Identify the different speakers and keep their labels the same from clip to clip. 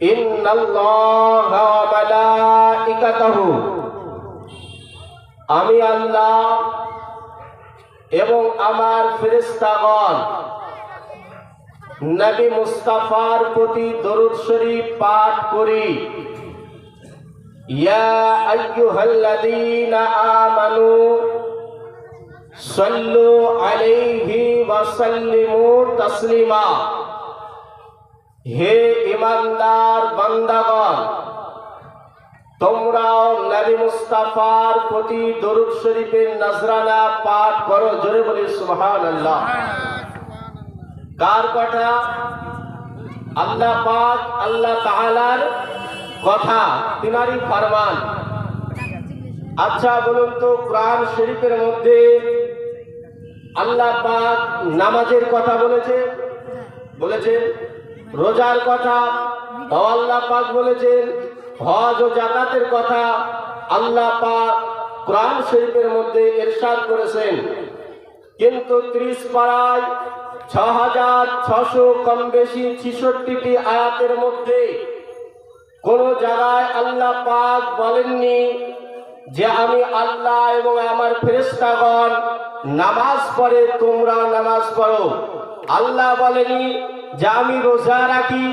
Speaker 1: ইন্নাল্লাহা ওয়া মালাইকাতাহু, আমি আল্লাহ এবং আমার ফেরেশতাগণ নবী মুস্তাফার প্রতি দরুদ শরীফ পাঠ করি। ইয়া আইয়ুহাল্লাযীনা আমানু সাল্লু আলাইহি ওয়া সাল্লিমু তাসলিমা, হে ঈমানদার বান্দাগণ, তোমরাও নবী মুস্তাফার প্রতি দরুদ শরীফের নজরানা পাঠ করো। জোরে বলি সুবহানাল্লাহ। কার কথা? আল্লাহ পাক, আল্লাহ তাআলার কথা, তিনারই ফরমান। আচ্ছা বলুন তো, কোরআন শরীফের মধ্যে আল্লাহ পাক নামাজের কথা বলেছেন, রোজার কথা আল্লাহ পাক বলেছেন, হজ ও যাকাতের কথা আল্লাহ পাক কোরআন শরীফের মধ্যে ইরশাদ করেছেন। কিন্তু 30 পারায় 6600 কম বেশি 66টি আয়াতের মধ্যে কোন জায়গায় আল্লাহ পাক বলেননি যে আমি আল্লাহ এবং আমার ফেরেশতাগণ নামাজ পড়ে তোমরা নামাজ পড়ো। আল্লাহ বলেনি যে আমি রোজা রাখি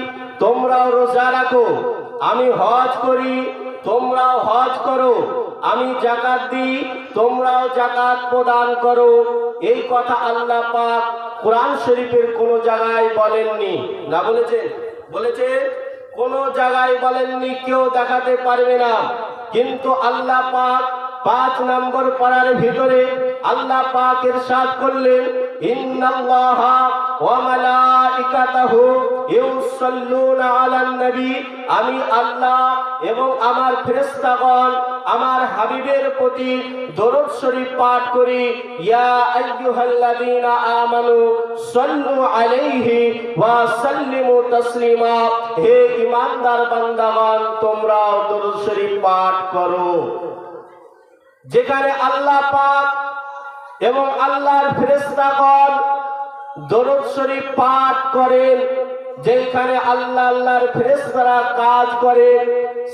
Speaker 1: তোমরাও রোজা রাখো, আমি হজ করি তোমরাও হজ করো, আমি যাকাত দিই তোমরাও যাকাত প্রদান করো। এই কথা আল্লাহ পাক কোরআন শরীফের কোন জায়গায় বলেননি। না বলেছেন কোন জায়গায় বলেননি, কেউ দেখাতে পারবে না। কিন্তু আল্লাহ পাক 5 নম্বর পারার ভিতরে আল্লাহ পাক ইরশাদ করলেন, ইন্নাল্লাহা ওয়া মালাইকাতাহু ইউসাল্লুনা আলান নবী, আমি আল্লাহ এবং আমার ফেরেশতাগণ আমার হাবিবের প্রতি দরুদ শরীফ পাঠ করি। ইয়া আইয়ুহাল্লাযীনা আমানু সাল্লু আলাইহি ওয়া সাল্লিমু তাসলিমা, হে ঈমানদার বান্দাগণ তোমরাও দরুদ শরীফ পাঠ করো। যেখানে আল্লাহ পাক এবং আল্লাহর ফেরেশতাগণ দরুদ শরীফ পাঠ করেন, যেখানে আল্লাহর ফেরেশতারা কাজ করেন,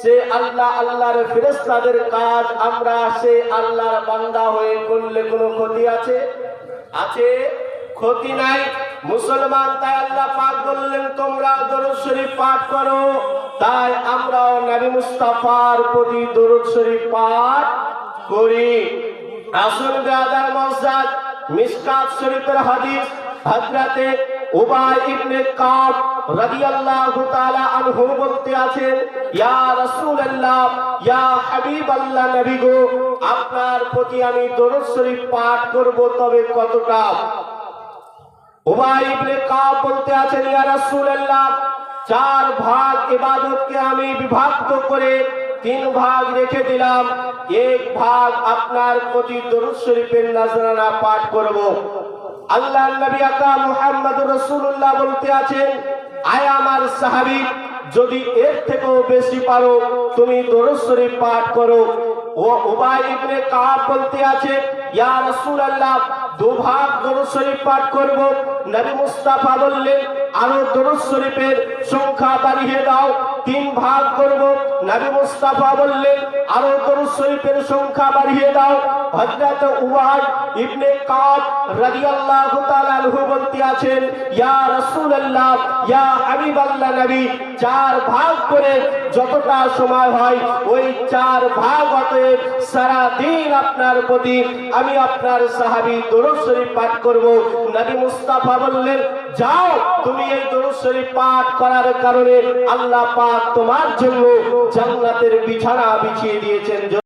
Speaker 1: সে আল্লাহর ফেরেশতাদের কাজ আমরা সে আল্লাহর বান্দা হয়ে করলে কোনো ক্ষতি আছে? ক্ষতি নাই। মুসলমান, তাই আল্লাহ পাক বললেন তোমরা দরুদ শরীফ পাঠ করো। তাই আমরাও নবী মুস্তাফার প্রতি দরুদ শরীফ পাঠ করি। আসল বেয়াদার মসজিদ মিশকাত শরীফের হাদিস, হযরতে উবাই ইবনে কাব রাদিয়াল্লাহু তাআলা আনহু বলতে আছেন, ইয়া রাসূলুল্লাহ, ইয়া হাবিবাল্লাহ, নবী গো, আপনার প্রতি আমি দরুদ শরীফ পাঠ করব, তবে কতটা? উবাই ইবনে কাব বলতে আছেন, ইয়া রাসূলুল্লাহ, 4 ভাগ ইবাদতকে আমি বিভক্ত করে 3 ভাগ রেখে দিলাম। 1 ভাগ আপনার প্রতি দরুদ শরীফের নজরানা পাঠ করব। আল্লাহর নবী আকরাম মুহাম্মদুর রাসূলুল্লাহ বলতে আছেন, আয় আমার সাহাবী, যদি এর থেকেও বেশি পারো তুমি দরুদ শরীফ পাঠ করো। ও উবাই ইবনে কাব বলতে আছে, ইয়া রাসূলুল্লাহ, 2 ভাগ দরুদ শরীফ পাঠ করব। নবী মুস্তাফা বললেন, আরো দরুদ শরীফের সংখ্যা বাড়িয়ে দাও, 3 ভাগ করব। নবী মুস্তাফা বললেন, আরো দরুদ শরীফের সংখ্যা বাড়িয়ে দাও। হযরত উবাই ইবনে কাব রাদিয়াল্লাহু তাআলা আনহু বলতে আছেন, ইয়া রাসূলুল্লাহ, ইয়া হাবিবাল্লাহ, নবী, 4 ভাগ করে যতটা সময় হয় ওই 4 ভাগ, অতএব সারা দিন আপনার প্রতি আমি আপনার সাহাবী দরুদ শরীফ পাঠ করব। নবী মুস্তাফা বললেন, যাও, তুমি এই দরুদ শরীফ পাঠ করার কারণে আল্লাহ পাক তোমার জন্য জান্নাতের বিছানা বিছিয়ে দিয়েছেন।